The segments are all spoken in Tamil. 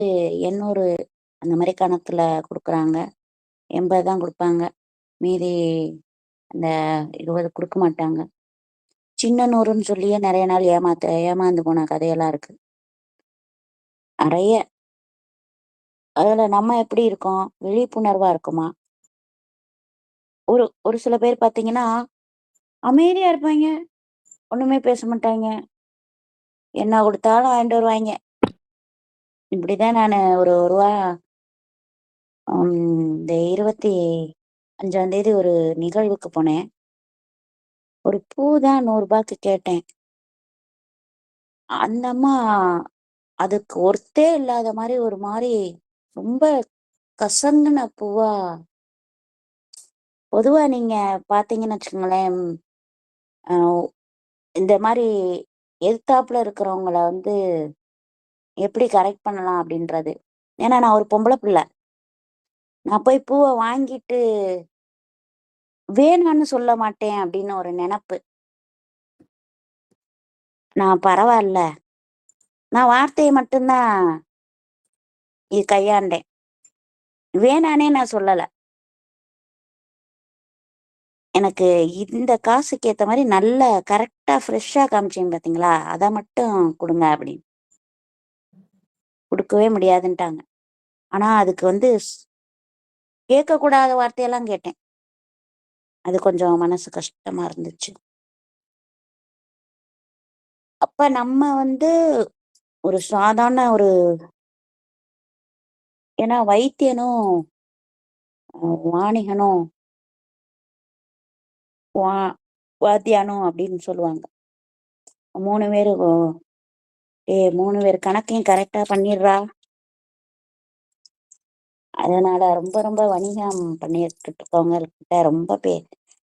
800 அந்த மாரி கணக்குல குடுக்குறாங்க. 80 தான் குடுப்பாங்க. மீதி அந்த 20 குடுக்க மாட்டாங்க. சின்ன நூறுன்னு சொல்லியே நெறைய நாள் ஏமாந்து போன கதையெல்லாம் இருக்கு. நெறைய. அதுல நம்ம எப்படி இருக்கோம்? விழிப்புணர்வா இருக்கோமா? ஒரு ஒரு சில பேர் பார்த்தீங்கன்னா, அமைதியா இருப்பாய்ங்க. ஒண்ணுமே பேச மாட்டாய்ங்க. என்ன குடுத்தாலும் வாங்கிட்டு வருவாய்ங்க. இப்படிதான் நானு ஒரு ரூ. இந்த 25ஆம் தேதி ஒரு நிகழ்வுக்கு போனேன். ஒரு பூ தான் ரூ. 100க்கு கேட்டேன். அந்த அம்மா அதுக்கு ஒர்த்தே இல்லாத மாரி ரொம்ப கசங்குன பூவா பொதுவா நீங்க பார்த்தீங்கன்னு வச்சுக்கோங்களேன், அ இந்த மாரி எதிர்த்தாப்புல இருக்கிறவங்கள வந்து எப்படி கரெக்ட் பண்ணலாம் அப்படின்றது. ஏன்னா நான் ஒரு பொம்பள புள்ள. நான் போய் பூவ வாங்கிட்டு வேணான்னு சொல்ல மாட்டேன் அப்படின்னு ஒரு நெனப்பு. நான் பரவால்ல. நான் வார்த்தைய மட்டும் தான் கையாண்டேன். வேணான்னே நான் சொல்லல. எனக்கு இந்த காசுக்கு ஏத்த மாரி நல்ல கரெக்ட்டா ஃப்ரெஷ்ஷா காமிச்சீங்க பார்த்தீங்களா? அத மட்டும் குடுங்க அப்படின்னு. குடுக்கவே முடியாதுன்ட்டாங்க. ஆனா அதுக்கு வந்து கேட்கக்கூடாத வார்த்தையெல்லாம் கேட்டேன். அது கொஞ்சம் மனசு கஷ்டமா இருந்துச்சு. அப்ப நம்ம வந்து ஒரு சாதாரண ஒரு ஏன்னா வைத்தியனும், வாணிகனும், வா வாத்தியானும் அப்படின்னு சொல்லுவாங்க. 3 பேரு "ஏய் 3 பேர் கணக்கையும் கரெக்ட்டா பண்ணிர்றா." அதனால ரொம்ப ரொம்ப வணிகம் பண்ணிட்டுட்டு இருக்கவங்ககிட்ட ரொம்ப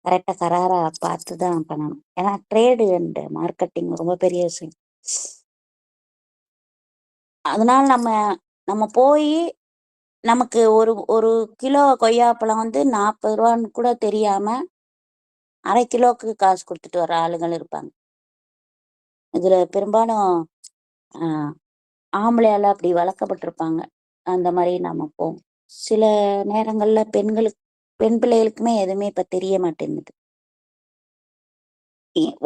கரெக்ட்டா கராரா பார்த்து தான் பண்ணணும். ஏன்னா ட்ரேடு அண்ட் மார்க்கெட்டிங் ரொம்ப பெரிய விஷயம். அதனால நம்ம நம்ம போயி நமக்கு ஒரு ஒரு கிலோ கொய்யாப்பழம் வந்து ரூ. 40ன்னு கூட தெரியாம, 1/2 கிலோவுக்கு காசு குடுத்துட்டு வர ஆளுகள் இருப்பாங்க. இதுல பெரும்பாலும் அ ஆம்பளையால அப்படி வளர்க்கப்பட்டிருப்பாங்க. அந்த மாரி நம்ம போவோம். சில நேரங்கள்ல பெண் பிள்ளைகளுக்குமே எதுவுமே இப்ப தெரிய மாட்டேன்னுது.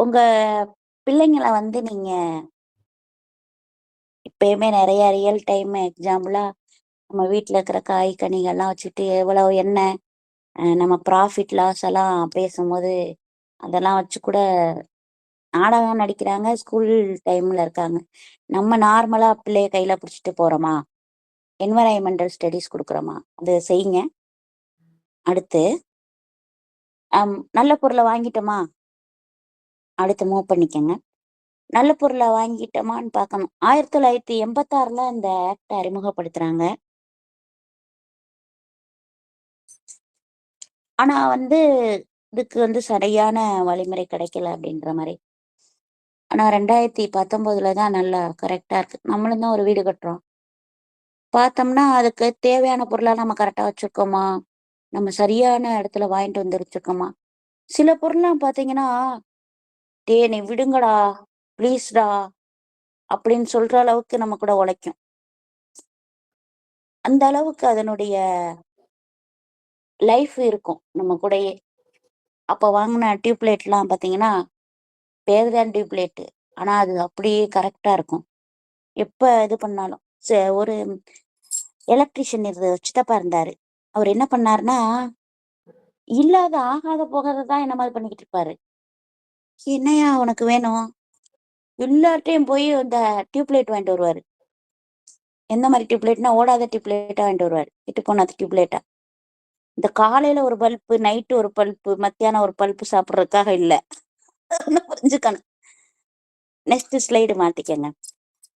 உங்க பிள்ளைங்கள வந்து நீங்க இப்பயுமே நெறைய ரியல் டைம் எக்ஸாம்பிளா நம்ம வீட்ல இருக்கிற காய், கனிகள்லாம் வச்சுட்டு எவ்வளவு எண்ணெய், நம்ம ப்ராஃபிட் லாஸ் எல்லாம் பேசும்போது, அதெல்லாம் வச்சு கூட நாடகம் நடிக்கிறாங்க. ஸ்கூல் டைம்ல இருக்காங்க. நம்ம நார்மலா பிள்ளைய கையில புடிச்சுட்டு போறோமா? என்வைரன்மென்டல் ஸ்டடீஸ் குடுக்குறோமா? அத செய்யுங்க. அடுத்து நல்ல பொருள வாங்கிட்டோமா? அடுத்து மூவ் பண்ணிக்கங்க. நல்ல பொருள வாங்கிட்டோமான்னு பார்க்கணும். 1986ல இந்த ஆக்ட்ட அறிமுகப்படுத்துறாங்க. ஆனா வந்து, இதுக்கு வந்து சரியான வழிமுறை கிடைக்கல அப்படின்ற மாரி. ஆனா 2019ல தான் நல்லா கரெக்ட்டா இருக்கு. நம்மளும் தான் ஒரு வீடு கட்டுறோம். பார்த்தோம்னா, அதுக்கு தேவையான பொருளா நம்ம கரெக்ட்டா வச்சிருக்கோமா? நம்ம சரியான இடத்துல வாங்கிட்டு வந்து வச்சிருக்கோமா? சில பொருள்லாம் பார்த்தீங்கன்னா, "டேய் என்னைய விடுங்கடா, ப்ளீஸ்டா" அப்படின்னு சொல்ற அளவுக்கு நம்ம கூட உழைக்கும். அந்த அளவுக்கு அதனுடைய லைஃப் இருக்கும் நம்ம கூடயே. அப்ப வாங்குன டியூப் லைட்லாம் பார்த்தீங்கன்னா, பேரு தான் டியூப் லைட்டு. ஆனா அது அப்படியே கரெக்ட்டா இருக்கும். எப்ப இது பண்ணாலும். ஒரு எலக்ட்ரிஷியன் சித்தப்பா இருந்தாரு. அவரு என்ன பண்ணாருன்னா, இல்லாத ஆகாத போகாத தான் என்ன மாரி பண்ணிக்கிட்டு இருப்பாரு. "என்னய்யா உனக்கு வேணும்?" எல்லார்ட்டயும் போய் இந்த டியூப் லைட் வாங்கிட்டு வருவாரு. எந்த மாரி டியூப் லைட்னா, ஓடாத டியூப் லைட்டா வாங்கிட்டு வருவாரு. கெட்டு போன டியூப் லைட்டா. இந்த காலையில ஒரு பல்பு, நைட்டு ஒரு பல்பு, மத்தியானம் ஒரு பல்பு சாப்பிடுறதுக்காக இல்ல. புரிஞ்சுக்கணும். நெக்ஸ்ட் ஸ்லைடு மாத்திக்கங்க.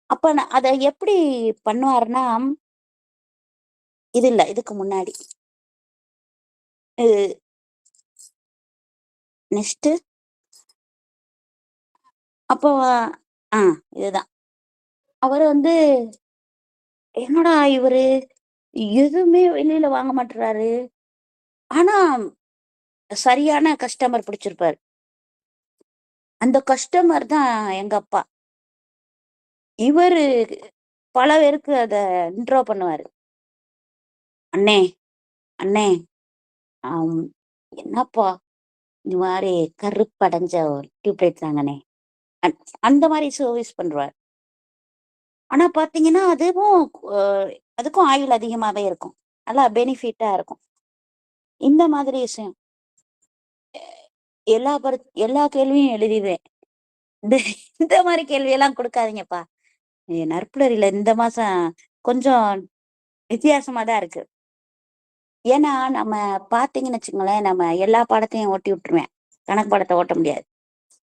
அப்ப அத எப்படி பண்ணுவாருன்னா, இது இல்ல. இதுக்கு முன்னாடி. இது நெக்ஸ்ட்டு அப்போ ஆ இதுதான். அவரு வந்து என்னடா இவரு எதுவுமே வெளியில வாங்க மாட்றாரு. ஆனா சரியான கஸ்டமர் பிடிச்சிருப்பாரு. அந்த கஸ்டமர் தான் எங்க அப்பா. இவரு பல பேருக்கு அத இன்ட்ரோ பண்ணுவாரு. "அண்ணே, அண்ணே அம் என்னப்பா இந்த மாரி கருப்படைஞ்ச ஒரு டியூப்லைட் தாங்கண்ணே." அந் அந்த மாரி சர்வீஸ் பண்ருவாரு. ஆனா பார்த்தீங்கன்னா, அதுவும் அ அதுக்கும் ஆயுள் அதிகமாவே இருக்கும். நல்லா பெனிஃபிட்டா இருக்கும். இந்த மாதிரி விஷயம். எல்லா கேள்வியும் எழுதிருவேன். இந்த இந்த மாரி கேள்வியெல்லாம் குடுக்காதீங்கப்பா. நற்குளரில இந்த மாசம் கொஞ்சம் வித்தியாசமா தான் இருக்கு. ஏன்னா, நம்ம பார்த்தீங்கன்னு வச்சுக்கங்களேன், நம்ம எல்லா பாடத்தையும் ஓட்டி விட்டுருவேன். கணக்கு பாடத்த ஓட்ட முடியாது.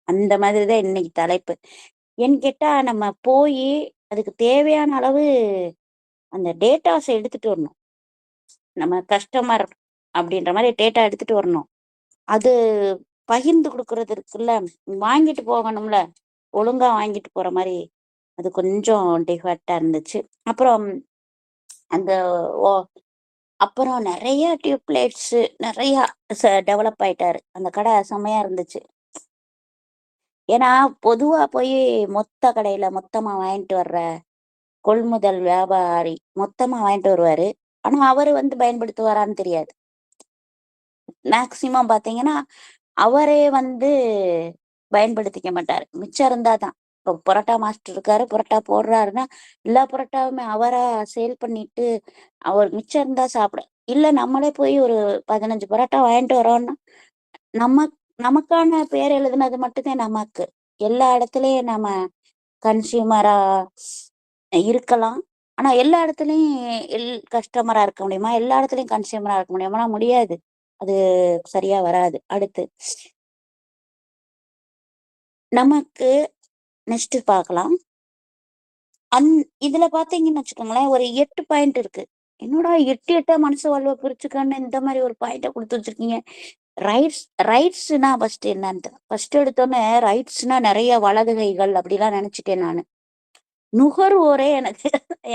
அந்த மாதிரி தான் இன்னைக்கு தலைப்பு. ஏன்னு கேட்டா, நம்ம போயி அதுக்கு தேவையான அளவு அந்த டேட்டாஸ எடுத்துட்டு வரணும். நம்ம கஸ்டமர் அப்படின்ற மாரி டேட்டா எடுத்துட்டு வரணும். அது பகிர்ந்து குடுக்குறது இருக்குல்ல, வாங்கிட்டு போகணும்ல. ஒழுங்கா வாங்கிட்டு போற மாரி, அது கொஞ்சம் டிஃபெக்ட்டா இருந்துச்சு. அப்புறம் அந்த ஒ அப்புறம் நெறைய டியூப்லைட்ஸு நெறையா டெவலப் ஆயிட்டாரு. அந்த கடை செம்மையா இருந்துச்சு. ஏன்னா, பொதுவா போயி மொத்த கடையில மொத்தமா வாங்கிட்டு வர்ற கொள்முதல் வியாபாரி மொத்தமா வாங்கிட்டு வருவாரு. ஆனா, அவரு வந்து பயன்படுத்துவாரான்னு தெரியாது. மேக்ஸிமம் பார்த்தீங்கன்னா, அவரே வந்து பயன்படுத்திக்க மாட்டாரு. மிச்சம் இருந்தா தான். இப்போ பரோட்டா மாஸ்டர் இருக்காரு, பரோட்டா போடுறாருன்னா, எல்லா பரோட்டாவுமே அவரா சேல் பண்ணிட்டு, அவர் மிச்சம் இருந்தா சாப்பிட இல்ல நம்மளே போய் ஒரு 15 பரோட்டா வாங்கிட்டு வரோம்ன்னா, நமக் நமக்கான பேர் எழுதுனது மட்டும் தான் நமக்கு. எல்லா இடத்துலயும் நம்ம கன்சியூமரா இருக்கலாம். ஆனா, எல்லா இடத்துலயும் கஸ்டமரா இருக்க முடியுமா? எல்லா இடத்துலயும் கன்சியூமரா இருக்க முடியுமான்னா முடியாது. அது சரியா வராது. அடுத்து நமக்கு நெக்ஸ்ட் பார்க்கலாம். அந் இதுல பார்த்தீங்கன்னு வச்சுக்கோங்களேன், ஒரு 8 பாயிண்ட் இருக்கு. என்னடா 8 8 மனுஷ வாழ்வ பிரிச்சுக்கன்னு இந்த மாரி ஒரு பாயிண்ட்ட குடுத்து வச்சிருக்கீங்க. ரைட்ஸ் ரைட்ஸ்னா ஃபர்ஸ்ட் என்னன்னு ஃபர்ஸ்ட் எடுத்தோனே ரைட்ஸ்னா நெறைய வலது கைகள் அப்படிலாம் நெனச்சுட்டேன் நானு. நுகர்வோரே எனக்கு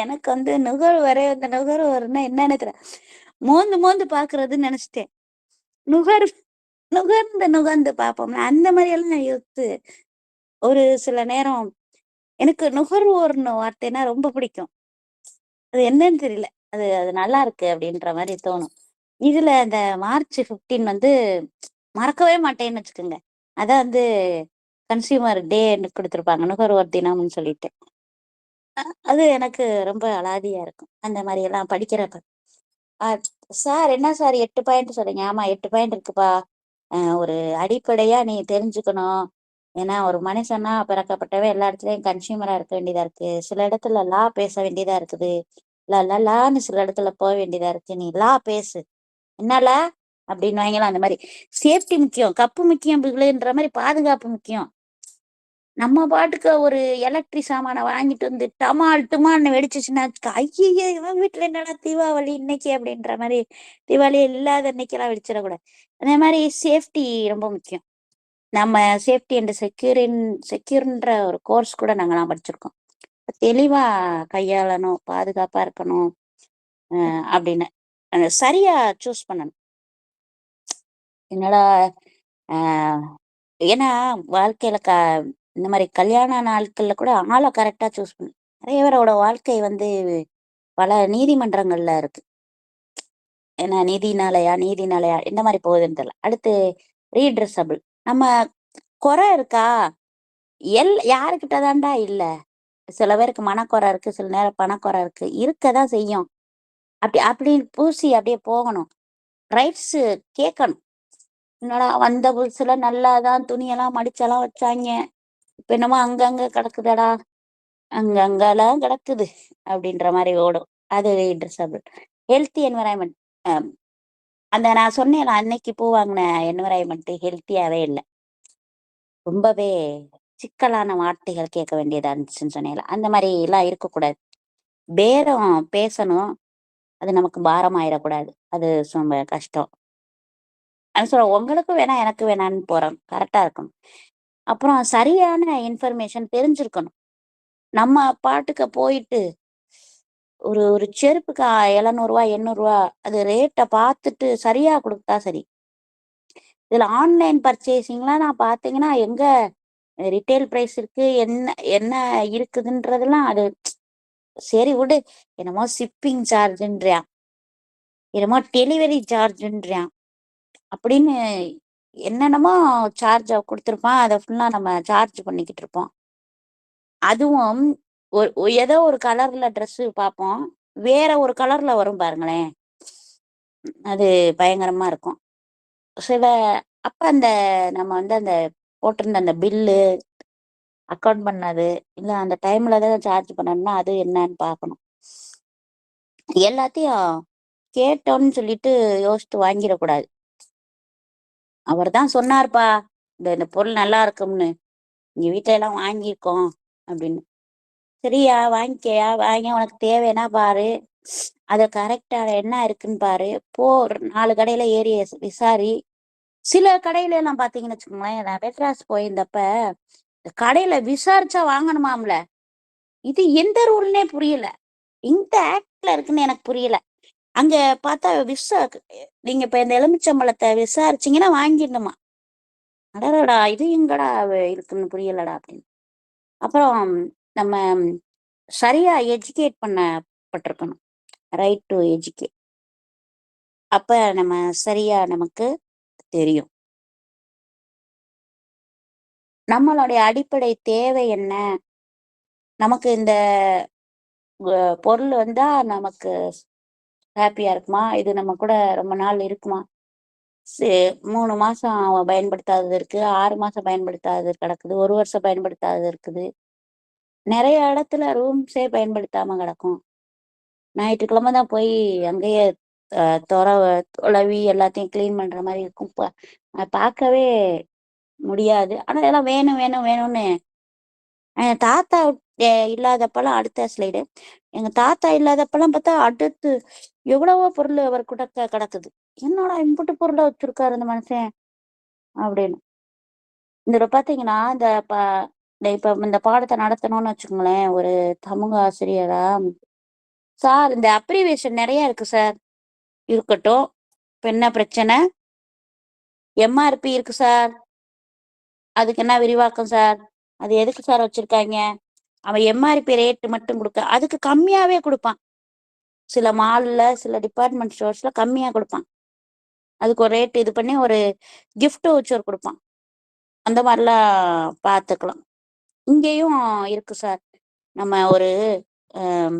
எனக்கு வந்து நுகர்வோரே அந்த நுகர்வோர்னா என்னன்னு தெரியல. மோந்து மோந்து பார்க்குறதுன்னு நெனச்சுட்டேன். நுகர் நுகர்ந்து நுகர்ந்து பார்ப்போம்ல, அந்த மாரியெல்லாம் யோசிச்சு ஒரு சில நேரம் எனக்கு நுகர்வோர்ன்னு வார்த்தைன்னா ரொம்ப பிடிக்கும். அது என்னன்னு தெரியல. அது அது நல்லாருக்கு அப்படின்ற மாரி தோணும். இதுல இந்த மார்ச் 15 வந்து மறக்கவே மாட்டேன்னு வச்சுக்கோங்க. அதான் வந்து கன்சியூமர் டேன்னு குடுத்துருப்பாங்க. நுகர்வோர் தினம்னு சொல்லிட்டு. அது எனக்கு ரொம்ப அலாதியா இருக்கும். அந்த மாரியெல்லாம் படிக்கிறப்ப. ஆ சார் என்ன சார் 8 பாயிண்ட் சொல்றீங்க? ஆமா 8 பாயிண்ட் இருக்குப்பா. ஒரு அடிப்படையா நீ தெரிஞ்சுக்கணும். ஏன்னா ஒரு மனுஷனா பிறக்கப்பட்டவன் எல்லா இடத்துலயும் கன்சியூமரா இருக்க வேண்டியதா இருக்கு. சில இடத்துல லா பேச வேண்டியதா இருக்குது. லான்னு சில இடத்துல போ வேண்டியதா இருக்கு. நீ லா பேசு. என்ன லா? அப்படின்னுவாங்கல்ல அந்த மாரி. சேஃப்டி முக்கியம். கப்பு முக்கியம் பிள்ளைன்ற மாரி பாதுகாப்பு முக்கியம். நம்ம பாட்டுக்கு ஒரு எலக்ட்ரிக் சாமான வாங்கிட்டு வந்து டமால் டுமால்னு வெடிச்சுச்சுன்னா வச்சுக்க, ஐய்யய்ய! இவன் வீட்ல என்னடா தீபாவளி இன்னைக்கு அப்படின்ற மாரி, தீபாவளி இல்லாத அன்னைக்கெல்லாம் வெடிச்சிடக்கூடாது. அதே மாரி சேஃப்டி ரொம்ப முக்கியம். நம்ம சேஃப்டி அண்ட் செக்யூர்ன்ற ஒரு கோர்ஸ் கூட நாங்கலாம் படிச்சிருக்கோம். தெளிவா கையாளணும், பாதுகாப்பா இருக்கணும் அப்படின்னு. சரியா சூஸ் பண்ணணும். என்னடா அ ஏன்னா வாழ்க்கையில இந்த மாரி கல்யாண நாட்கள்ல கூட ஆள கரெக்ட்டா சூஸ் பண்ணணும். நெறைய பேரோட வாழ்க்கை வந்து பல நீதிமன்றங்கள்ல இருக்கு. ஏன்னா நீதினாலயா எந்த மாரி போகுதுன்னு தெரியல. அடுத்து ரீட்ரெஸபிள். நம்ம குறை இருக்கா? யாருகிட்ட தான்டா இல்ல? சில பேருக்கு மனக்குறை இருக்கு, சில நேரம் பணக்குறை இருக்கு. இருக்க தான் செய்யும். அப்படின்னு பூசி அப்படியே போகணும். ரைட்ஸு கேட்கணும். என்னடா வந்த புதுசுல நல்லா தான் துணியெல்லாம் மடிச்செல்லாம் வச்சாய்ங்க. இப்ப என்னமோ அங்கங்க கிடக்குதேடா! அங்கங்கலாம் கிடக்குது. அப்படின்ற மாரி ஓடும். அது ரீட்ரெஸபிள். Healthy environment. அ அந்த நான் சொன்னேன்ல அன்னைக்கு பூ வாங்குன என்வைரன்மென்ட் ஹெல்த்தியாவே இல்ல. ரொம்பவே சிக்கலான வார்த்தைகள் கேட்க வேண்டியதா இருந்துச்சுன்னு சொன்னேன்ல. அந்த மாரிலாம் இருக்கக்கூடாது. பேரம் பேசணும். அது நமக்கு பாரம் ஆயிறக்கூடாது. அது ரொம்ப கஷ்டம். அது சொல்ல உங்களுக்கு வேணாம், எனக்கு வேணான்னு போறோம். கரெக்ட்டா இருக்கணும். அப்புறம் சரியான இன்ஃபர்மேஷன் தெரிஞ்சிருக்கணும். நம்ம பாட்டுக்கு போயிட்டு ஒரு ஒரு செருப்புக்கு ரூ. 700 ரூ. 800 அது ரேட்ட பார்த்துட்டு சரியா குடுத்தா சரி. இதுல ஆன்லைன் பர்ச்சேசிங்லாம் நான் பார்த்தீங்கன்னா, எங்க ரிட்டெயில் பிரைஸ் இருக்கு, என்ன என்ன இருக்குதுன்றதெல்லாம் அது சரி விடு. என்னமோ ஷிப்பிங் சார்ஜ்ன்றான், என்னமோ டெலிவரி சார்ஜ்ன்றான் அப்படின்னு என்னென்னமோ சார்ஜ குடுத்துருப்பான். அத ஃபுல்லா நம்ம சார்ஜ் பண்ணிக்கிட்டு இருப்போம். அதுவும் ஏதோ ஒரு கலர்ல ட்ரெஸ்ஸு பார்ப்போம். வேற ஒரு கலர்ல வரும் பாருங்களேன். அது பயங்கரமா இருக்கும். சில அப்ப அந்த நம்ம வந்து அந்த போட்டிருந்த அந்த பில்லு, அக்கவுண்ட் பண்ணது, இல்ல அந்த டைம்ல தான் சார்ஜ் பண்ணணும்னா, அது என்னன்னு பார்க்கணும். எல்லாத்தையும் கேட்டோம்ன்னு சொல்லிட்டு யோசிச்சு வாங்கிடக்கூடாது. அவர் தான் சொன்னார்ப்பா, இந்த இந்த பொருள் நல்லா இருக்கும்னு. எங்க வீட்ல எல்லாம் வாங்கியிருக்கோம் அப்படின்னு. சரியா வாங்கிக்கயா, வாங்கி உனக்கு தேவைன்னா பாரு. அத கரெக்ட்டா என்ன இருக்குன்னு பாரு. போ 4 கடையில ஏறி விசாரி. சில கடையில எல்லாம் பார்த்தீங்கன்னு வச்சுக்கோங்களேன், நான் மெட்ராஸ் போயிருந்தப்ப, கடையில விசாரிச்சா வாங்கணுமாம்ல. இது எந்த ரூல்ன்னே புரியல. இந்த ஆக்ட்ல இருக்குன்னு எனக்கு புரியல. அங்க பார்த்தா நீங்க இப்ப இந்த எலுமிச்சம்பழத்த விசாரிச்சீங்கன்னா வாங்கிடணுமா. அடடடா! இது எங்கடா இருக்குன்னு புரியலடா அப்படின்னு. அப்புறம் நம்ம சரியா எஜுகேட் பண்ணப்பட்டிருக்கணும். Right to educate. அப்ப நம்ம சரியா நமக்கு தெரியும். நம்மளுடைய அடிப்படை தேவை என்ன? நமக்கு இந்த பொருள் வந்தா நமக்கு ஹேப்பியா இருக்குமா? இது நம்ம கூட ரொம்ப நாள் இருக்குமா? சே 3 மாசம் பயன்படுத்தாதது இருக்கு. 6 மாசம் பயன்படுத்தாதது கிடக்குது. 1 வருஷம் பயன்படுத்தாதது இருக்குது. நெறைய இடத்துல ரூம்ஸே பயன்படுத்தாம கிடக்கும். ஞாயிற்றுக்கிழமை தான் போய் அங்கேயே அ தொரவ தொலவி எல்லாத்தையும் கிளீன் பண்ற மாரி இருக்கும். பார்க்கவே முடியாது. ஆனா இதெல்லாம் வேணும், வேணும், வேணும்னு தாத்தா இல்லாதப்பலாம் அடுத்த ஸ்லைடு. எங்க தாத்தா இல்லாதப்பலாம் பார்த்தா, அடுத்து எவ்வளவோ பொருள் அவர் கிட்டக்க கிடக்குது. என்னடா இம்புட்டு பொருள வச்சிருக்காரு இந்த மனுஷன் அப்படின்னு. இதுல பார்த்தீங்கன்னா, இப்ப இந்த பாடத்த நடத்தணும்னு வச்சுக்கோங்களேன், ஒரு சமூக ஆசிரியரா, சார் இந்த அப்ரிவியேஷன் நெறைய இருக்கு சார். இருக்கட்டும். இப்ப என்ன பிரச்சனை? எம்.ஆர்.பி இருக்கு சார். அதுக்கு என்ன விரிவாக்கம் சார்? அது எதுக்கு சார் வச்சிருக்காய்ங்க? அவன் எம்.ஆர்.பி ரேட் மட்டும் அதுக்கு கம்மியாவே குடுப்பான். சில மால்ல, சில டிபார்ட்மெண்ட் ஸ்டோர்ஸ்ல கம்மியா குடுப்பான். அதுக்கு ஒரு ரேட் இது பண்ணி ஒரு கிஃப்ட் வவுச்சர் குடுப்பான். அந்த மாரிலாம் பார்த்துக்கலாம். இங்கேயும் இருக்கு சார். நம்ம ஒரு அம்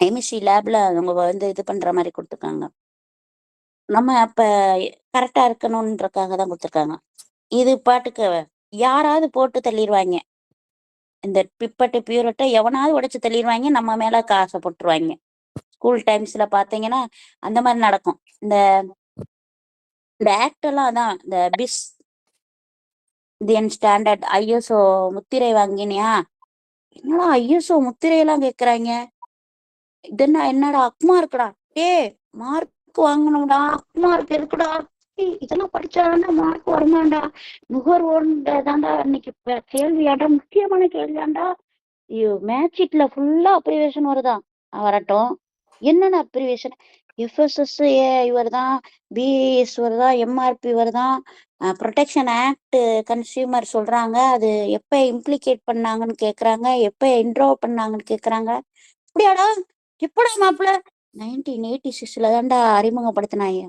எம்.எஸ்.சி லேப்ல அவங்க வந்து இது பண்ற மாரி குடுத்துருக்காங்க. நம்ம அப்ப கரெக்ட்டா இருக்கணுன்றக்காக தான் குடுத்துருக்காங்க. இது பாட்டுக்கு யாராவது போட்டு தள்ளிருவாய்ங்க. இந்த பிப்பட்டு, பியூரட்ட எவனாவது உடைச்சு தள்ளிருவாய்ங்க. நம்ம மேல காச போட்டுருவாய்ங்க. ஸ்கூல் டைம்ஸ்ல பார்த்தீங்கன்னா, அந்த மாரி நடக்கும். இந்த இந்த ஆக்ட் எல்லாம் அதான். இந்த இந்தியன் ஸ்டாண்டர்ட் ஐஎஸ்ஓ முத்திரை வாங்கினியா? என்னடா ஐஎஸ்ஓ முத்திரையெல்லாம் கேட்கறாய்ங்க. என்னடா அக்மார்க்குடா. டேய் மார்க் வாங்கணும்டா. அக்மார்க் எதுக்குடா? இதெல்லாம் படிச்சாதான்டா மார்க் வருமாண்டா. நுகர்வோர்ன்ற தான்டா இன்னைக்கு கேள்வியாண்டா, முக்கியமான கேள்வியாண்டா. மேட்ச் ஷீட்ல ஃபுல்லா அப்ரிவேஷன் வருதாம். வரட்டும். என்னென்ன அப்ரிவேஷன்? எஃப்எஸ்எஸ்ஏ வருதாம், பிஎஸ் வருதா, எம்ஆர்பி வருதாம், புரொடெக்ஷன் ஆக்ட் கன்சியூமர் சொல்றாங்க. அது எப்ப இம்ப்ளிகேட் பண்ணாங்கன்னு கேட்கறாங்க, எப்ப இன்ட்ரோ பண்ணாங்கன்னு கேட்கறாங்க. அப்படியாடா? எப்படா மாப்பிள? 1986ல தான்டா அறிமுகப்படுத்தினாங்க.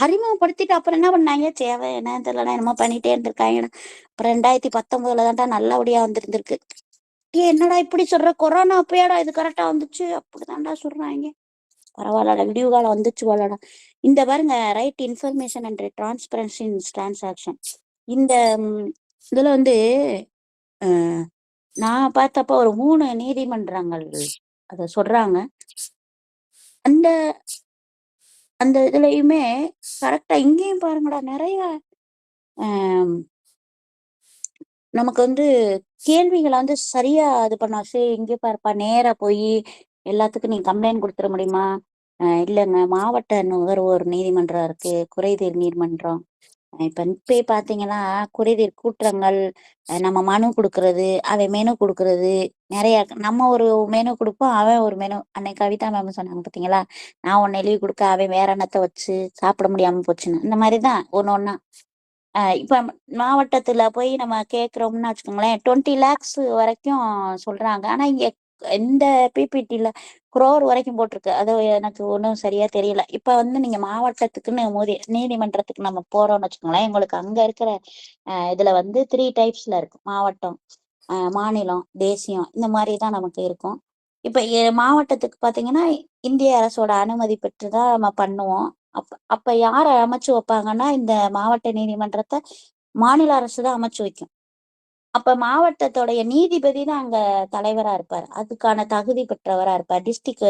அறிமுகப்படுத்திட்டு அப்புறம் என்ன பண்ணாங்க? தேவை என்னன்னு தெரியலடா, என்னமோ பண்ணிட்டே இருந்திருக்காங்கடா. அப்புறம் 2019ல தான்டா நல்லபடியா வந்திருந்திருக்கு. என்னடா இப்படி சொல்ற? கொரோனா அப்பயாடா இது கரெக்டா வந்துச்சு? அப்படிதான்டா சொல்றாங்க. பரவாயில்லடா, விடிவு காலம் வந்துச்சு போலடா. இந்த பாருங்க, right information and transparency in transaction. இந்த இதுல வந்து நான் பார்த்தப்ப ஒரு 3 நீதிமன்றங்கள் அத சொல்றாங்க. அந்த அந்த இதுலயுமே கரெக்ட்டா இங்கேயும் பாருங்கடா, நெறைய நமக்கு வந்து கேள்விகள வந்து சரியா இது பண்ணோம். சரி இங்கே பாருப்பா, நேரா போயி எல்லாத்துக்கும் நீ கம்ப்ளைண்ட் குடுத்துற முடியுமா? இல்லங்க, மாவட்ட நுகர்வோர் நீதிமன்றம் இருக்கு, குறைதீர் நீதிமன்றம். இப்பயே பார்த்தீங்கன்னா, குறைதீர் கூட்டுறங்கள், நம்ம மனு குடுக்குறது, அவன் மெனு குடுக்குறது, நெறைய நம்ம ஒரு மெனு குடுப்போம், அவன் ஒரு மெனு. அன்னைக்கு கவிதா மேம் சொன்னாங்க பார்த்தீங்களா? நான் ஒண்ணு எழுதி குடுக்க, அவன் வேற என்னத்த வச்சு சாப்பிட முடியாம போச்சுன்னு. இந்த மாரி தான் ஒண்ணு ஒண்ணா. இப்ப மாவட்டத்துல போய் நம்ம கேட்கிறோம்னு வச்சுக்கோங்களேன், 20 லேக்ஸ் வரைக்கும் சொல்றாங்க. ஆனா இங்க இந்த பிபிடில குரோர் வரைக்கும் போட்டிருக்கு. அது எனக்கு ஒன்றும் சரியா தெரியல. இப்ப வந்து நீங்க மாவட்டத்துக்குன்னு நீதிமன்றத்துக்கு நம்ம போறோம்னு வச்சுக்கோங்களேன், உங்களுக்கு அங்க இருக்கிற இதுல வந்து 3 டைப்ஸ்ல இருக்கு. மாவட்டம், மாநிலம், தேசியம், இந்த மாதிரி தான் நமக்கு இருக்கும். இப்ப மாவட்டத்துக்கு பாத்தீங்கன்னா இந்திய அரசோட அனுமதி பெற்றுதான் நம்ம பண்ணுவோம். அப்ப அப்ப யார அமைச்சு வைப்பாங்கன்னா, இந்த மாவட்ட நீதிமன்றத்தை மாநில அரசு தான் அமைச்சு வைக்கும். அப்ப மாவட்டத்தோடைய நீதிபதி தான் அங்க தலைவரா இருப்பார். அதுக்கான தகுதி பெற்றவரா இருப்பார். டிஸ்ட்ரிக்ட்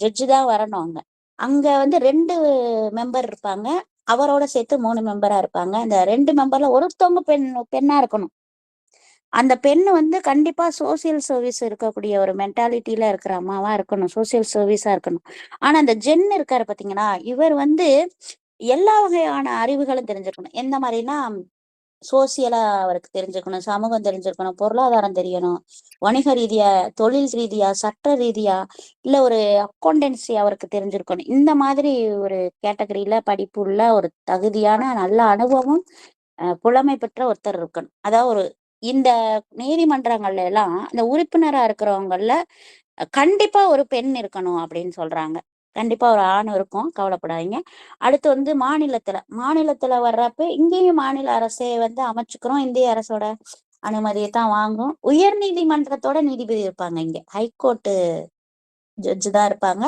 ஜட்ஜு தான் வரணும் அங்க. அங்க வந்து 2 மெம்பர் இருப்பாங்க. அவரோட சேர்த்து 3 மெம்பரா இருப்பாங்க. அந்த 2 மெம்பர்ல ஒருத்தவங்க பெண்ணா இருக்கணும். அந்த பெண்ணு வந்து கண்டிப்பா சோசியல் சர்வீஸ் இருக்கக்கூடிய ஒரு மென்டாலிட்டியில இருக்கிற அம்மாவா இருக்கணும். சோசியல் சர்வீஸா இருக்கணும். ஆனா அந்த ஜென் இருக்காரு பாத்தீங்களா, இவர் வந்து எல்லா வகையான அறிவுகளும் தெரிஞ்சிருக்கணும். எந்த மாதிரினா சோசியலா அவருக்கு தெரிஞ்சுக்கணும், சமூகம் தெரிஞ்சிருக்கணும், பொருளாதாரம் தெரியணும், வணிக ரீதியா, தொழில் ரீதியா, சட்ட ரீதியா, இல்ல ஒரு அக்கௌண்டன்சி அவருக்கு தெரிஞ்சிருக்கணும். இந்த மாதிரி ஒரு கேட்டகரியில படிப்பு உள்ள ஒரு தகுதியான நல்ல அனுபவம் புலமை பெற்ற ஒருத்தர் இருக்கணும். அதாவது இந்த நீதிமன்றங்கள்ல எல்லாம் இந்த உறுப்பினரா இருக்கிறவங்கல கண்டிப்பா ஒரு பெண் இருக்கணும் அப்படின்னு சொல்றாங்க. கண்டிப்பா ஒரு ஆண் இருக்கும், கவலைப்படாதீங்க. அடுத்து வந்து மாநிலத்துல வர்றப்ப இங்கேயும் மாநில அரசே வந்து அமைச்சுக்கிறோம். இந்திய அரசோட அனுமதியை தான் வாங்கும். உயர் நீதிமன்றத்தோட நீதிபதி இருப்பாங்க. இங்க ஹைகோர்ட் ஜட்ஜு தான் இருப்பாங்க.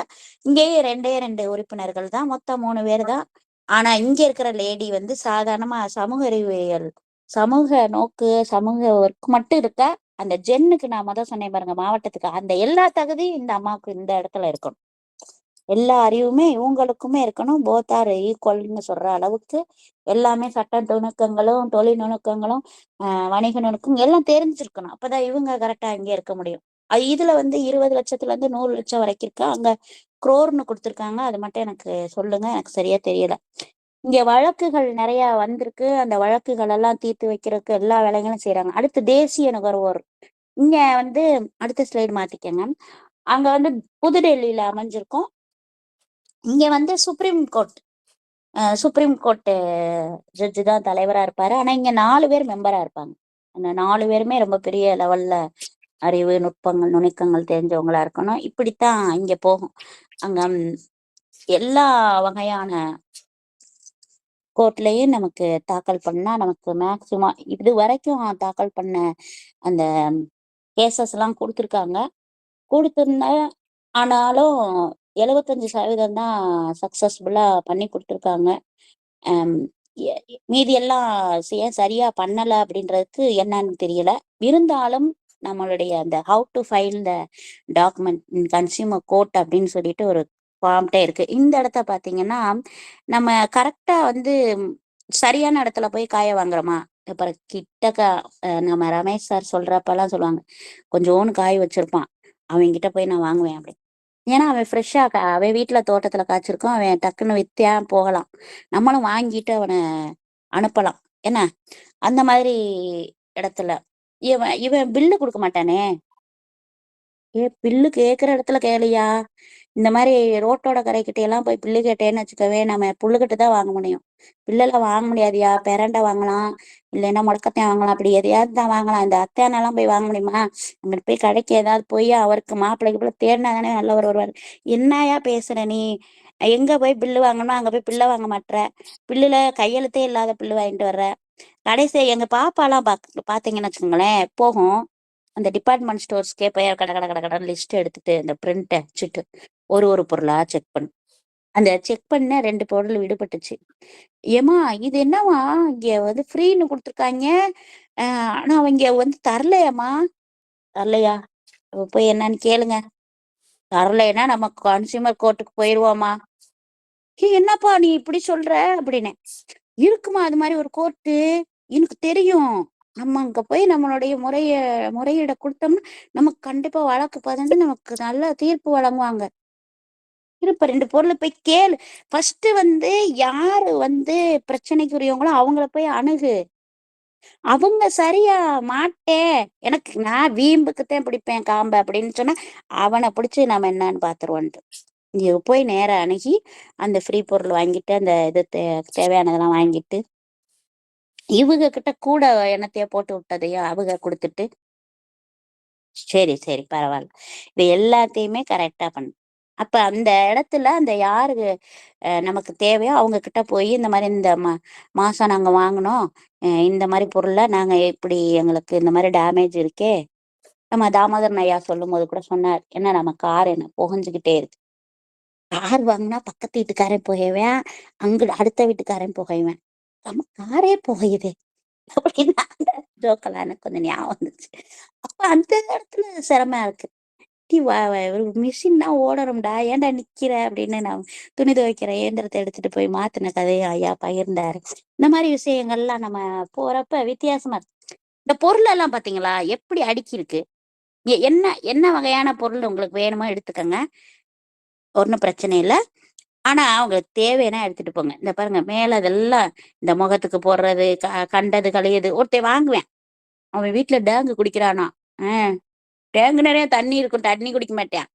இங்கேயே 2 உறுப்பினர்கள் தான், மொத்தம் 3 பேர் தான். ஆனா இங்க இருக்கிற லேடி வந்து சாதாரணமா சமூக அறிவியல், சமூக நோக்கு, சமூக ஒர்க் மட்டும் இருக்க. அந்த ஜென்னுக்கு நான் முதல் சொன்னேன் பாருங்க, மாவட்டத்துக்கு அந்த எல்லா தகுதியும் இந்த அம்மாவுக்கு இந்த இடத்துல இருக்கணும். எல்லா அறிவுமே இவங்களுக்குமே இருக்கணும். போத் ஆர் ஈக்குவல்னு சொல்ற அளவுக்கு எல்லாமே சட்ட நுணுக்கங்களும், தொழில் நுணுக்கங்களும், வணிக நுணுக்கம் எல்லாம் தெரிஞ்சிருக்கணும். அப்பதான் இவங்க கரெக்டா இங்க இருக்க முடியும். இதுல வந்து 20 லட்சத்துல இருந்து 100 லட்சம் வரைக்கும் இருக்கா. அங்க குரோர்னு கொடுத்துருக்காங்க. அது மட்டும் எனக்கு சொல்லுங்க, எனக்கு சரியா தெரியல. இங்க வழக்குகள் நிறைய வந்திருக்கு. அந்த வழக்குகள் எல்லாம் தீர்த்து வைக்கிறதுக்கு எல்லா வேலைகளும் செய்யறாங்க. அடுத்து தேசிய நுகர்வோர். இங்க வந்து அடுத்த ஸ்லைடு மாத்திக்கங்க. அங்க வந்து புதுடெல்லியில அமைஞ்சிருக்கும். இங்க வந்து சுப்ரீம் கோர்ட் ஜட்ஜு தான் தலைவரா இருப்பாரு. ஆனா இங்க 4 பேர் மெம்பரா இருப்பாங்க. அந்த 4 பேருமே ரொம்ப பெரிய லெவல்ல அறிவு, நுட்பங்கள், நுணுக்கங்கள் தெரிஞ்சவங்களா இருக்கணும். இப்படித்தான் இங்க போகும். அங்க எல்லா வகையான கோர்ட்லயும் நமக்கு தாக்கல் பண்ணா நமக்கு மேக்சிமம் இது வரைக்கும் தாக்கல் பண்ண அந்த கேசஸ் எல்லாம் கொடுத்துருக்காங்க. கொடுத்துருந்த ஆனாலும் 75% தான் சக்சஸ்ஃபுல்லா பண்ணி கொடுத்துருக்காங்க. மீதி எல்லாம் ஏன் சரியா பண்ணல அப்படின்றதுக்கு என்னன்னு தெரியல. இருந்தாலும் நம்மளுடைய அந்த how to file the document in consumer court அப்படின்னு சொல்லிட்டு ஒரு ஃபார்ம்டே இருக்கு. இந்த இடத்த பாத்தீங்கன்னா நம்ம கரெக்டா வந்து சரியான இடத்துல போய் காய வாங்குறோமா. அப்புறம் கிட்டக்க நம்ம ரமேஷ் சார் சொல்றப்பெல்லாம் சொல்லுவாங்க, கொஞ்சோன்னு காய் வச்சிருப்பான், அவன்கிட்ட போய் நான் வாங்குவேன் அப்படி. ஏன்னா அவன் ஃப்ரெஷ்ஷா அவன் வீட்டுல தோட்டத்துல காய்ச்சிருக்கோம், அவன் டக்குன்னு வித்தியா போகலாம், நம்மளும் வாங்கிட்டு அவனை அனுப்பலாம் என்ன. அந்த மாதிரி இடத்துல இவன் இவன் பில்லு கொடுக்க மாட்டானே. பில்லு கேக்குற இடத்துல கேளியா. இந்த மாதிரி ரோட்டோட கரைக்கிட்ட எல்லாம் போய் பில்லு கேட்டேன்னு வச்சுக்கவே, நம்ம புல்லுக்கிட்டு தான் வாங்க முடியும். பில்லெல்லாம் வாங்க முடியாதியா. பெரண்டை வாங்கலாம், இல்லைன்னா முடக்கத்தான் வாங்கலாம், அப்படி எதையாவது தான் வாங்கலாம். இந்த அத்தானெல்லாம் போய் வாங்க முடியுமா. அங்கிட்டு போய் கடைக்கு ஏதாவது போய் அவருக்கு மாப்பிள்ளைக்கு போல தேடினா தானே நல்லவர் வருவார். என்னையா பேசுற நீ. எங்க போய் பில்லு வாங்கணும், அங்க போய் பில்லை வாங்க மாட்ற. பில்லுல கையெழுத்தே இல்லாத பில்லு வாங்கிட்டு வர்ற. கடைசி எங்க பாப்பாலாம் பாத்தீங்கன்னு வச்சுக்கோங்களேன், போகும் அந்த டிபார்ட்மெண்ட் ஸ்டோர்ஸ்க்கே போய் கடை கடை கடை கடன் லிஸ்ட் எடுத்துட்டு அந்த பிரிண்ட் அடிச்சுட்டு ஒரு பொருளா செக் பண்ணு. அந்த செக் பண்ண 2 பொருள் விடுபட்டுச்சு. ஏமா இது என்னவா, இங்க வந்து ஃப்ரீன்னு கொடுத்துருக்காங்க, ஆனா அவங்க வந்து தரலையாமா. தரலையா, போய் என்னன்னு கேளுங்க. தரலைன்னா நம்ம கன்சியூமர் கோர்ட்டுக்கு போயிருவோமா. என்னப்பா நீ இப்படி சொல்ற அப்படின்னு. இருக்குமா அது மாதிரி ஒரு கோர்ட்டு, எனக்கு தெரியும். நம்ம அங்க போய் நம்மளுடைய முறையீட கொடுத்தோம்னா நமக்கு கண்டிப்பா வழக்கு பதிஞ்சு நமக்கு நல்ல தீர்ப்பு வழங்குவாங்க. இருப்ப 2 பொருள் போய் கேளு. ஃபர்ஸ்ட் வந்து யாரு வந்து பிரச்சனைக்குரியவங்களோ அவங்கள போய் அணுகு. அவங்க சரியா மாட்டேன், எனக்கு நான் வீம்புக்குத்தான் பிடிப்பேன் காம்ப அப்படின்னு சொன்னா அவனை பிடிச்சு நம்ம என்னன்னு பாத்துருவோன்ட்டு. இங்க போய் நேரா அணுகி அந்த ஃப்ரீ பொருள் வாங்கிட்டு அந்த இது தேவையானதெல்லாம் வாங்கிட்டு இவங்க கிட்ட கூட எண்ணத்தைய போட்டு விட்டதையும் அவங்க கொடுத்துட்டு சரி, சரி. பரவால்ல. இது எல்லாத்தையுமே கரெக்ட்டா பண்ணணும். அப்ப அந்த இடத்துல அந்த யாரு நமக்கு தேவையோ அவங்க கிட்ட போயி, இந்த மாரி இந்த மாசம் நாங்க வாங்குனோம். இந்த மாரி பொருள நாங்க இப்படி எங்களுக்கு இந்த மாரி டேமேஜ் இருக்கே. நம்ம தாமோதரன் ஐயா சொல்லும்போது கூட சொன்னார். என்ன நம்ம கார் என்ன புகஞ்சுகிட்டே இருக்கு. கார் வாங்குனா பக்கத்து வீட்டுக்காரன் புகைவேன். அங்குட்டு அடுத்த வீட்டுக்காரன் புகைவேன். நம்ம காரே புகையுதே! அப்படின்னு அந்த ஜோக்கெல்லாம் எனக்கு கொஞ்சம் ஞாபகம் வந்துச்சு. அப்ப அந்த இடத்துல சிரமமா இருக்கு. "டி வா வ மிஷின் தான் ஓடணும்டா, ஏன்டா நிக்கிற?" அப்படின்னு நான் துணி துவைக்கிற இயந்திரத்த எடுத்துட்டு போய் மாத்துன கதைய ஐயா பகிர்ந்தாரு. இந்த மாரி விஷயங்கள்லாம் நம்ம போறப்ப வித்தியாசமா இருக்கு. இந்த பொருளெல்லாம் பார்த்தீங்களா, எப்படி அடுக்கியிருக்கு? என்ன என்ன வகையான பொருள் உங்களுக்கு வேணுமோ எடுத்துக்கங்க. ஒண்ணும் பிரச்சனை இல்ல. ஆனா, உங்களுக்கு தேவைன்னா எடுத்துட்டு போங்க. இந்த பாருங்க மேல இதெல்லாம் இந்த முகத்துக்கு போடுறது, கண்டது கழியது ஒருத்தன் வாங்குவான். அவன் வீட்ல டேங்கு குடிக்கிறானாம். அ டேங்கு நெறைய தண்ணி இருக்கும். தண்ணி குடிக்க மாட்டான்.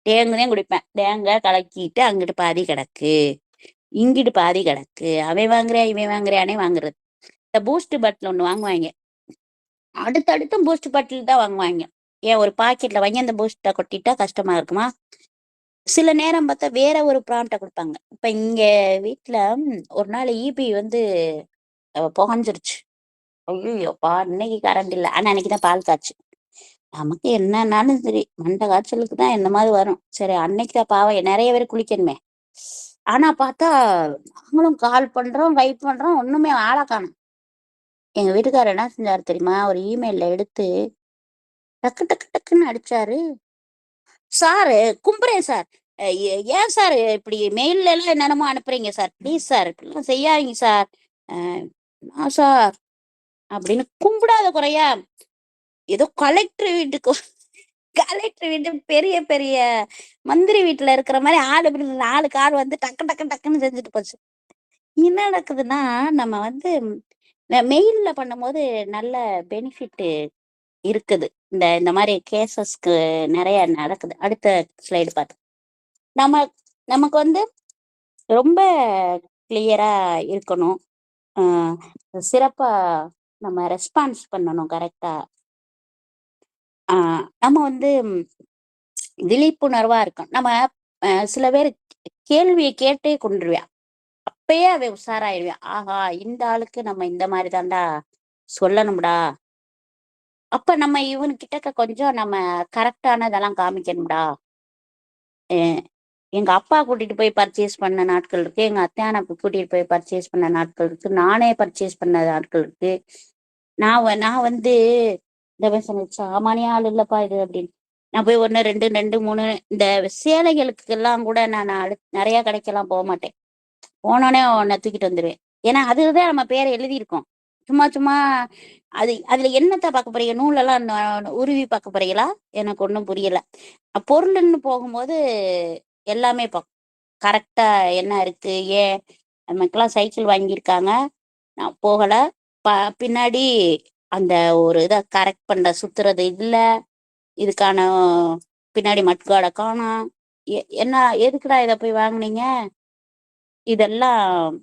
தேங்கு தான் குடிப்பேன். தேங்க கலக்கிட்டு அங்கிட்டு பாதி கிடக்கு. இங்கிட்டு பாதி கிடக்கு. அவன் வாங்குறான், இவன் வாங்குறானே வாங்குறது. இந்த பூஸ்ட் பாட்டில் ஒண்ணு வாங்குவாய்ங்க. அடுத்தடுத்து பூஸ்ட் பாட்டில் தான் வாங்குவாய்ங்க. ஏன் ஒரு பாக்கெட்ல வாங்கி அந்த பூஸ்ட்ட கொட்டிட்டா கஷ்டமா இருக்குமா? சில நேரம் பார்த்தா வேற ஒரு பிராண்ட்ட குடுப்பாங்க. இப்ப இங்க வீட்ல ஒரு நாள் ஈபி வந்து புகஞ்சிருச்சு. ஐய்யயோப்பா! இன்னைக்கு கரண்ட் இல்ல. ஆனா அன்னைக்கு தான் பால் காய்ச்சு. நமக்கு என்னன்னாலும் சரி, மண்ட காய்ச்சலுக்கு தான் என்னமாவது வரும். சரி அன்னைக்கு தான் பாவம் நெறைய பேர் குளிக்கணுமே! ஆனா பார்த்தா, நாங்களும் கால் பண்றோம், வெயிட் பண்றோம். ஒண்ணுமே ஆள காணோம். எங்க வீட்டுக்காரர் என்ன செஞ்சாரு தெரியுமா? ஒரு இமெயில்ல எடுத்து டக்கு டக்கு டக்குன்னு அடிச்சாரு. "சார் கும்புறேன் சார். ஏன் சார் இப்படி மெயில்லலாம் என்னென்னமோ அனுப்புறீங்க சார். ப்ளீஸ் சார் இப்படிலாம் செய்யாதீங்க சார். அ என்னா சார்" அப்படின்னு கும்பிடாத குறையா, ஏதோ கலெக்டர் வீட்டு பெரிய பெரிய மந்திரி வீட்ல இருக்கிற மாரி ஆளு இப்படி 4 கார் வந்து டக்கு டக்கு டக்குன்னு செஞ்சுட்டு போச்சு. என்ன நடக்குதுன்னா, நம்ம வந்து மெயில்ல பண்ணும்போது நல்ல பெனிஃபிட் இருக்குது. இந்த மாரி கேஸஸ்க்கு நெறைய நடக்குது. அடுத்த ஸ்லைடு நம்ம நமக்கு வந்து ரொம்ப கிளியரா இருக்கணும். அ சிறப்பா நம்ம ரெஸ்பான்ஸ் பண்ணணும் கரெக்ட்டா. ஆ நம்ம வந்து விழிப்புணர்வா இருக்கணும். நம்ம சில பேரு கேள்விய கேட்டே கொண்டுருவான். அப்பயே அவன் உஷாராயிருவான். ஆஹா! இந்த ஆளுக்கு நம்ம இந்த மாரி தான்டா சொல்லணும்டா. அப்ப நம்ம இவனுகிட்டக்க கொஞ்சம் நம்ம கரெக்ட்டானதெல்லாம் காமிக்கணும்டா. எ எங்க அப்பா கூட்டிட்டு போய் பர்ச்சேஸ் பண்ண நாட்கள் இருக்கு. எங்க அத்தையான கூட்டிட்டு போய் பர்ச்சேஸ் பண்ண நாட்கள் இருக்கு. நானே பர்ச்சேஸ் பண்ண நாட்கள் இருக்கு. நான் வந்து இந்த மாரி சொன்னுச்சு, "சாமானிய ஆள் இல்லப்பா இது" அப்படின்னு. நான் போய் 1, 2, 2, 3 இந்த சேலைகளுக்கெல்லாம் கூட நான் நெறைய கடைக்கெல்லாம் போமாட்டேன். போனோனே உன்ன தூக்கிட்டு வந்துருவேன். ஏன்னா, அதுதான் நம்ம பேர எழுதியிருக்கோம். சும்மா சும்மா அதுல என்னத்த பாக்க போறீங்க? நூலெல்லாம் உருவி பாக்க போறீங்களா? எனக்கு ஒண்ணும் புரியல. பொருளுன்னு போகும்போது எல்லாமே கரெக்ட்டா என்ன இருக்கு? ஏன் நமக்கெல்லாம் சைக்கிள் வாங்கியிருக்காங்க. நான் போகல. ப பின்னாடி அந்த ஒரு இத கரெக்ட் பண்ண சுத்துறது இல்ல. இதுக்கான பின்னாடி மட்கார்ட காணோம். என்ன எதுக்குடா இத போய் வாங்குனீங்க? இதெல்லாம்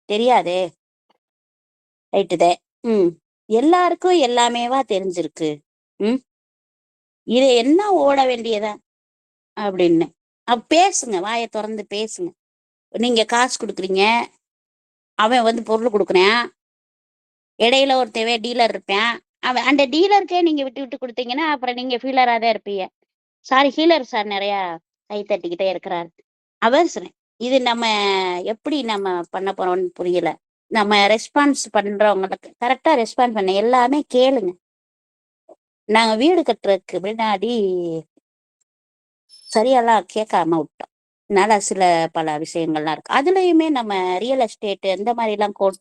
தெரியாதே! ரைட்டு தான். ம். எல்லாருக்கும் எல்லாமேவா தெரிஞ்சிருக்கு? ம். இது என்ன ஓட வேண்டியதா? அப்படின்னு. பேசுங்க. வாய தொறந்து பேசுங்க. நீங்க காசு குடுக்குறீங்க. அவன் வந்து பொருள் குடுக்குறான். இடையில ஒருத்தன் டீலர் இருப்பான். அவன் அந்த டீலருக்கே நீங்க விட்டு விட்டு குடுத்தீங்கன்னா, அப்புறம் நீங்க ஃபீலரா தான் இருப்பீங்க. சாரி ஹீலர் சார் நெறையா கை தட்டிக்கிட்டே இருக்கிறார். அதான் சொன்னேன். இது நம்ம எப்படி நம்ம பண்ண போறோம்ன்னு புரியல. நம்ம ரெஸ்பான்ஸ் பண்றவங்களுக்கு கரெக்ட்டா ரெஸ்பாண்ட் பண்ண எல்லாமே கேளுங்க. நாங்க வீடு கட்டுறதுக்கு முன்னாடி சரியாலாம் கேட்காம விட்டோம். அதனால பல விஷயங்கள்லாம் இருக்கு. அதுலயுமே நம்ம ரியல் எஸ்டேட் இந்த மாரிலாம் கோர்ட்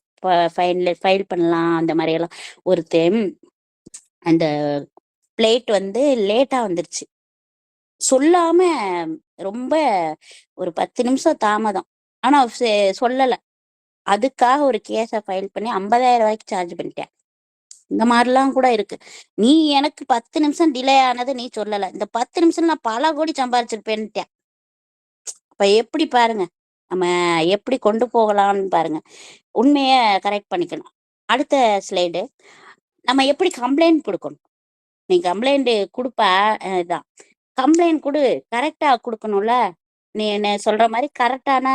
ஃபைல் பண்ணலாம். அந்த மாரியெல்லாம் ஒருத்தன் அந்த பிளேட் வந்து லேட்டா வந்துருச்சு. சொல்லாம ரொம்ப ஒரு 10 நிமிஷம் தாமதம். ஆனா சொல்லல. அதுக்காக ஒரு கேஸ ஃபைல் பண்ணி ரூ. 50,000 சார்ஜ் பண்ணிட்டேன். இந்த மாரிலாம் கூட இருக்கு. நீ எனக்கு 10 நிமிஷம் டிலே ஆனத நீ சொல்லல. இந்த 10 நிமிஷம் நான் பல கோடி சம்பாரிச்சிருப்பேன்ட்டேன். அப்ப எப்படி பாருங்க. நம்ம எப்படி கொண்டு போகலாம்னு பாருங்க. உண்மைய கரெக்ட் பண்ணிக்கணும். அடுத்த ஸ்லைடு. நம்ம எப்படி கம்ப்ளைண்ட் குடுக்கணும்? நீ கம்ப்ளைண்ட் கொடுப்ப. இதான் கம்ப்ளைண்ட் கொடு, கரெக்டா கொடுக்கணும்ல. நீ என்ன சொல்ற மாதிரி கரெக்டான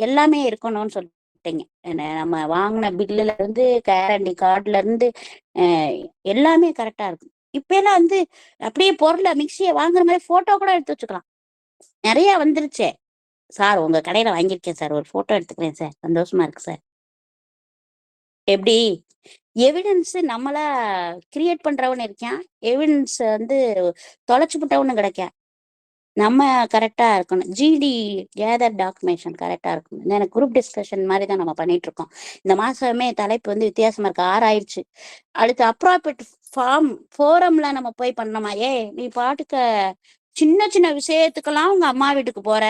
எல்லாமே இருக்கணும்னு சொல்லிட்டீங்க. நம்ம வாங்கின பில்லுல இருந்து கேரண்டி கார்டுல இருந்து எல்லாமே கரெக்டா இருக்கும். இப்ப எல்லாம் வந்து அப்படியே பொருளை மிக்சியை வாங்குற மாதிரி போட்டோ கூட எடுத்து வச்சுக்கலாம். நிறைய வந்துருச்சே. சார் உங்க கடையில வாங்கியிருக்கேன் சார், ஒரு போட்டோ எடுத்துக்கிறேன் சார், சந்தோஷமா இருக்கு சார். எப்படி எவிடன்ஸ் நம்மளா கிரியேட் பண்றவனு இருக்கான், எவிடன்ஸ் வந்து தொலைச்சு விட்டவனு கிடைக்க. நம்ம கரெக்டா இருக்கணும். ஜிடி கேதர் டாக்குமெண்டேஷன் கரெக்டா இருக்கணும். எனக்கு குரூப் டிஸ்கஷன் மாதிரி தான் நம்ம பண்ணிட்டு இருக்கோம். இந்த மாசமே தலைப்பு வந்து வித்தியாசமா இருக்கு, 6 ஆயிடுச்சு. அடுத்து அப்ராப்ரியேட் ஃபோரம்ல நம்ம போய் பண்ணோமா? நீ பாட்டுக்க சின்ன சின்ன விஷயத்துக்கெல்லாம் உங்க அம்மா வீட்டுக்கு போற.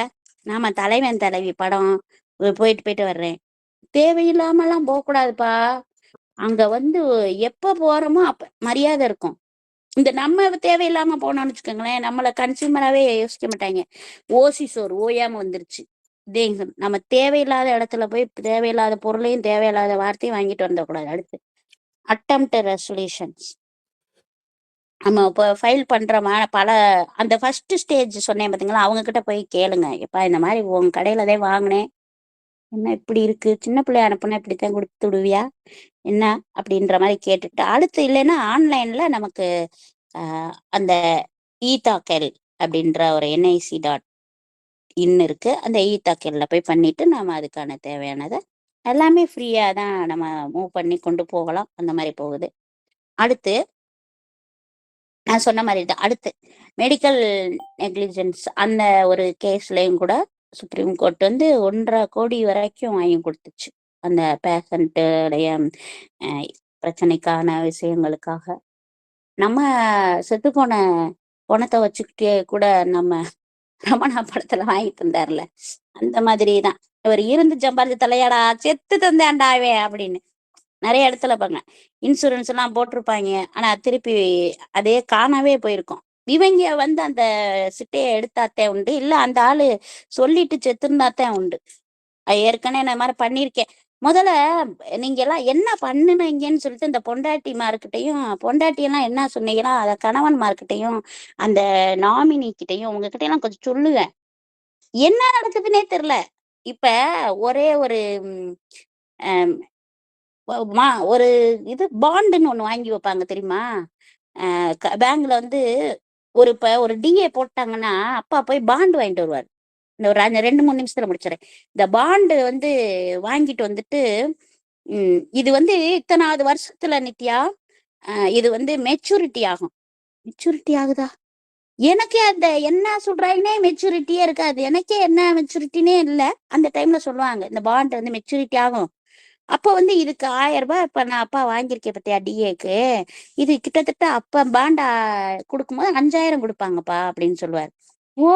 நாம தலைவன் தலைவி படம் போயிட்டு போயிட்டு வர்றேன். தேவையில்லாமலாம் போகக்கூடாதுப்பா. அங்க வந்து எப்ப போறோமோ அப்ப மரியாதை இருக்கும். இந்த நம்ம தேவையில்லாம போனோம்னு வச்சுக்கோங்களேன், நம்மள கன்சியூமராவே யோசிக்க மாட்டாங்க. ஓசி சோறு ஓயாம வந்துருச்சு. இதே நம்ம தேவையில்லாத இடத்துல போய் தேவையில்லாத பொருளையும் தேவையில்லாத வார்த்தையும் வாங்கிட்டு வந்துடக்கூடாது. அடுத்து அட்டெம்ப்ட் ரெசல்யூஷன்ஸ் நம்ம இப்போ ஃபைல் பண்றோமா, பல அந்த ஃபர்ஸ்ட் ஸ்டேஜ் சொன்னேன் பாத்தீங்களா, அவங்க கிட்ட போய் கேளுங்க. எப்பா இந்த மாதிரி உங்க கடையில தான் வாங்கினேன், என்ன இப்படி இருக்கு, சின்ன பிள்ளைய அனுப்புனா இப்படித்தான் கொடுத்து விடுவியா என்ன அப்படின்ற மாதிரி கேட்டுட்டு, அடுத்து இல்லைன்னா ஆன்லைன்ல நமக்கு அந்த ஈதாக்கல் அப்படின்ற ஒரு NIC.in இருக்கு. அந்த ஈதாக்கல்ல போய் பண்ணிட்டு நாம அதுக்கான தேவையானதை எல்லாமே ஃப்ரீயா தான் நம்ம மூவ் பண்ணி கொண்டு போகலாம். அந்த மாதிரி போகுது. அடுத்து நான் சொன்ன மாதிரி தான். அடுத்து மெடிக்கல் நெக்லிஜென்ஸ் அந்த ஒரு கேஸ்லயும் கூட சுப்ரீம் கோர்ட் வந்து 1.5 கோடி வரைக்கும் வாங்கி கொடுத்துச்சு, அந்த பேஷண்ட்டுடைய பிரச்சனைக்கான விஷயங்களுக்காக. நம்ம செத்து போன பணத்தை வச்சுக்கிட்டே கூட நம்ம ரமணா படத்துல வாங்கி தந்தார்ல, அந்த மாதிரிதான். இவர் இருந்து சம்பாதிச்சு தலையாடா செத்து தந்தாண்டாவே அப்படின்னு நிறைய இடத்துல பாங்க இன்சூரன்ஸ் எல்லாம் போட்டிருப்பாங்க. ஆனா திருப்பி அதே காணாவே போயிருக்கும். இவங்க வந்து அந்த சிட்டையை எடுத்தாத்தே உண்டு, இல்ல அந்த ஆளு சொல்லிட்டு செத்துருந்தாத்தான் உண்டு. ஏற்கனவே நான் மாதிரி பண்ணியிருக்கேன். முதல்ல நீங்க எல்லாம் என்ன பண்ணுனீங்கன்னு சொல்லிட்டு இந்த பொண்டாட்டிமார்கிட்டையும், பொண்டாட்டியெல்லாம் என்ன சொன்னீங்கன்னா அத கணவன்மார்கிட்டையும் அந்த நாமினி கிட்டையும் உங்ககிட்ட எல்லாம் கொஞ்சம் சொல்லுவேன். என்ன நடக்குதுன்னே தெரியல. இப்ப ஒரே ஒரு ஒரு இது பாண்டுன்னு ஒண்ணு வாங்கி வைப்பாங்க தெரியுமா? பேங்க்ல வந்து இப்ப ஒரு DA போட்டாங்கன்னா அப்பா போய் பாண்டு வாங்கிட்டு வருவார். இந்த ஒரு 2-3 நிமிஷத்துல முடிச்சிடறேன். இந்த பாண்டு வந்து வாங்கிட்டு வந்துட்டு இது வந்து இத்தனாவது வருஷத்துல நித்யா இது வந்து மெச்சூரிட்டி ஆகும். மெச்சூரிட்டி ஆகுதா? எனக்கே அந்த என்ன சொல்றாங்கன்னே மெச்சூரிட்டியே இருக்காது. எனக்கே என்ன மெச்சூரிட்டினே இல்லை. அந்த டைம்ல சொல்லுவாங்க இந்த பாண்ட் வந்து மெச்சூரிட்டி ஆகும். அப்ப வந்து இதுக்கு 1000 ரூபாய் இப்ப நான் அப்பா வாங்கியிருக்கேன் பத்தியா DAக்கு, இது கிட்டத்தட்ட அப்ப பாண்டா கொடுக்கும்போது 5000 கொடுப்பாங்கப்பா அப்படின்னு சொல்லுவாரு. ஓ,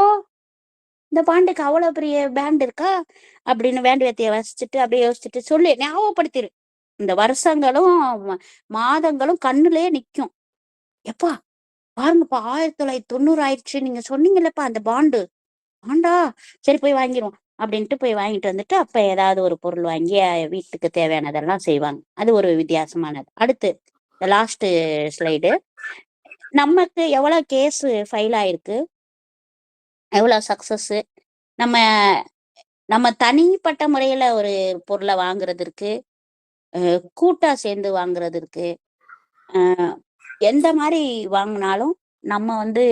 இந்த பாண்டுக்கு அவ்வளவு பெரிய பேண்ட் இருக்கா அப்படின்னு வேண்டியத்தைய வசிச்சுட்டு அப்படியே யோசிச்சுட்டு சொல்லி ஞாபகப்படுத்திரு. இந்த வருஷங்களும் மாதங்களும் கண்ணுலயே நிக்கும். எப்பா பாருங்கப்பா 1990 ஆயிடுச்சு, நீங்க சொன்னீங்கல்லப்பா அந்த பாண்டா, சரி போய் வாங்கிடுவோம் அப்படின்ட்டு போய் வாங்கிட்டு வந்துட்டு அப்ப ஏதாவது ஒரு பொருள் வாங்கி வீட்டுக்கு தேவையானதெல்லாம் செய்வாங்க. அது ஒரு வித்தியாசமானது. அடுத்து லாஸ்ட் ஸ்லைடு, நமக்கு எவ்வளவு கேஸ் ஃபைல் ஆயிருக்கு, எவ்வளவு சக்சஸ், நம்ம நம்ம தனிப்பட்ட முறையில ஒரு பொருளை வாங்குறது இருக்கு, கூட்டா சேர்ந்து வாங்குறது இருக்கு. எந்த மாதிரி வாங்கினாலும் நம்ம வந்து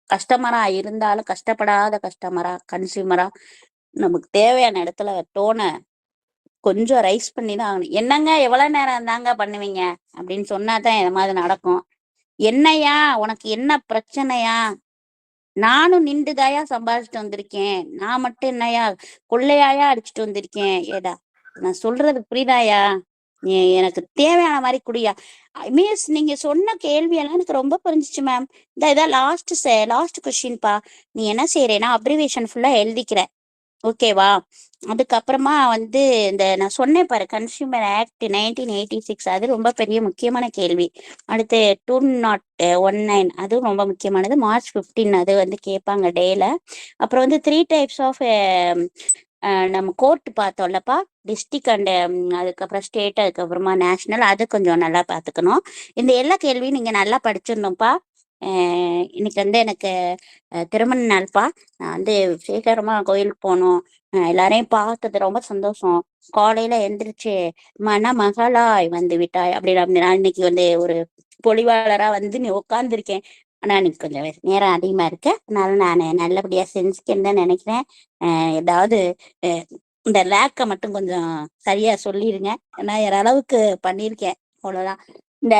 கஸ்டமரா இருந்தாலும் கஷ்டப்படாத கஸ்டமரா கன்சியூமரா நமக்கு தேவையான இடத்துல டோனை கொஞ்சம் ரைஸ் பண்ணி தான் ஆகணும். என்னங்க எவ்வளவு நேரம் தாங்க பண்ணுவீங்க அப்படின்னு சொன்னாதான் இந்த மாதிரி நடக்கும். என்னையா உனக்கு என்ன பிரச்சனையா? நானும் நின்றுதாயா சம்பாதிச்சுட்டு வந்திருக்கேன், நான் மட்டும் என்னையா கொள்ளையாயா அடிச்சுட்டு வந்திருக்கேன்? ஏடா நான் சொல்றது புரியுதாயா? நீ எனக்கு தேவையான மாதிரி குடியா. மீன்ஸ் நீங்க சொன்ன கேள்வியெல்லாம் எனக்கு ரொம்ப புரிஞ்சிச்சு மேம். இதான் லாஸ்ட் கொஸ்டின்பா. நீ என்ன செய்யறேன்னா அப்ரிவேஷன் ஃபுல்லா எழுதிக்கிற, ஓகேவா? அதுக்கப்புறமா வந்து இந்த நான் சொன்னேன் பாரு, கன்சியூமர் ஆக்ட் 1986, அது ரொம்ப பெரிய முக்கியமான கேள்வி. அடுத்து 2019 அதுவும் ரொம்ப முக்கியமானது. March 15 அது வந்து கேட்பாங்க டேல. அப்புறம் வந்து 3 டைப்ஸ் ஆஃப் நம்ம கோர்ட் பார்த்தோம்லப்பா, டிஸ்ட்ரிக்ட் அண்ட் அதுக்கப்புறம் ஸ்டேட், அதுக்கப்புறமா நேஷனல், அது கொஞ்சம் நல்லா பார்த்துக்கணும். இந்த எல்லா கேள்வியும் நீங்கள் நல்லா படிச்சிடணும்ப்பா. இன்னைக்கு வந்து எனக்கு திருமண நாள்ப்பா. நான் வந்து சீக்கிரமாக கோயிலுக்கு போகணும். எல்லாரையும் பார்த்தது ரொம்ப சந்தோஷம். காலையில் எந்திரிச்சு மணமகளாய் வந்து விட்டாய் அப்படின்னு நான் இன்னைக்கு வந்து ஒரு பொழிவாளராக வந்து நீ உட்காந்துருக்கேன். ஆனால் இன்னைக்கு கொஞ்சம் நேரம் அதிகமாக இருக்கு. அதனால நான் நல்லபடியாக செஞ்சுக்கேன்னு தான் நினைக்கிறேன். ஏதாவது அஹ், இந்த லேக்கை மட்டும் கொஞ்சம் சரியா சொல்லிடுங்க. நான் அளவுக்கு பண்ணியிருக்கேன், அவ்வளோதான். இந்த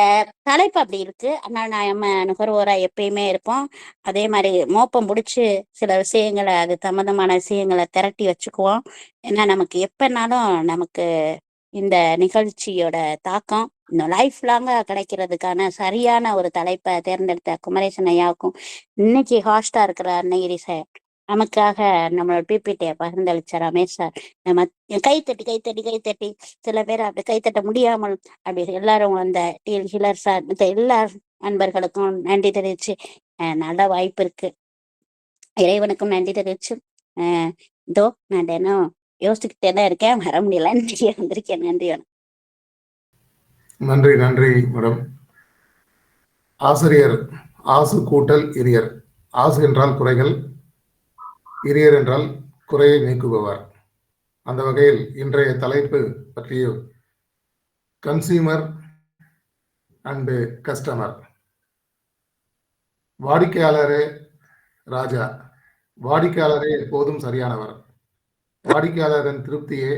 தலைப்பு அப்படி இருக்கு. ஆனால் நான் நம்ம நுகர்வோரா எப்பயுமே இருப்போம். அதே மாதிரி மோப்பம் பிடிச்சி சில விஷயங்களை, அது சம்மந்தமான விஷயங்களை திரட்டி வச்சுக்குவோம். ஏன்னா நமக்கு எப்பனாலும் நமக்கு இந்த நிகழ்ச்சியோட தாக்கம் இன்னும் லைஃப் லாங்கா கிடைக்கிறதுக்கான சரியான ஒரு தலைப்பை தேர்ந்தெடுத்த குமரேசன் ஐயாவுக்கும், இன்னைக்கு ஹாஸ்டா இருக்கிற அன்னைகிரி சார், நமக்காக நம்மளோட பிபிடியை பகிர்ந்தளிச்ச ரமேஷ் சார், நம்ம கைத்தட்டி கைத்தட்டி கைத்தட்டி சில பேர் அப்படி கைத்தட்ட முடியாமல் அப்படி எல்லாரும் அந்த டிஎல் ஹிலர் சார், மத்த எல்லா நண்பர்களுக்கும் நன்றி தெரிவிச்சு, நல்ல வாய்ப்பு இருக்கு, இறைவனுக்கும் நன்றி தெரிவிச்சு, இதோ நான் தினம் யோசிச்சுக்கிட்டே தான் இருக்கேன், வர முடியல, இன்னைக்கு வந்திருக்கேன். நன்றி வணக்கம். நன்றி நன்றி மேடம். ஆசிரியர் ஆசு கூட்டல் இரியர். ஆசு என்றால் குறைகள், இரியர் என்றால் குறையை நீக்குபவர். அந்த வகையில் இன்றைய தலைப்பு பற்றிய கன்சியூமர் அண்டு கஸ்டமர். வாடிக்கையாளரே ராஜா. வாடிக்கையாளரே எப்போதும் சரியானவர். வாடிக்கையாளரின் திருப்தியே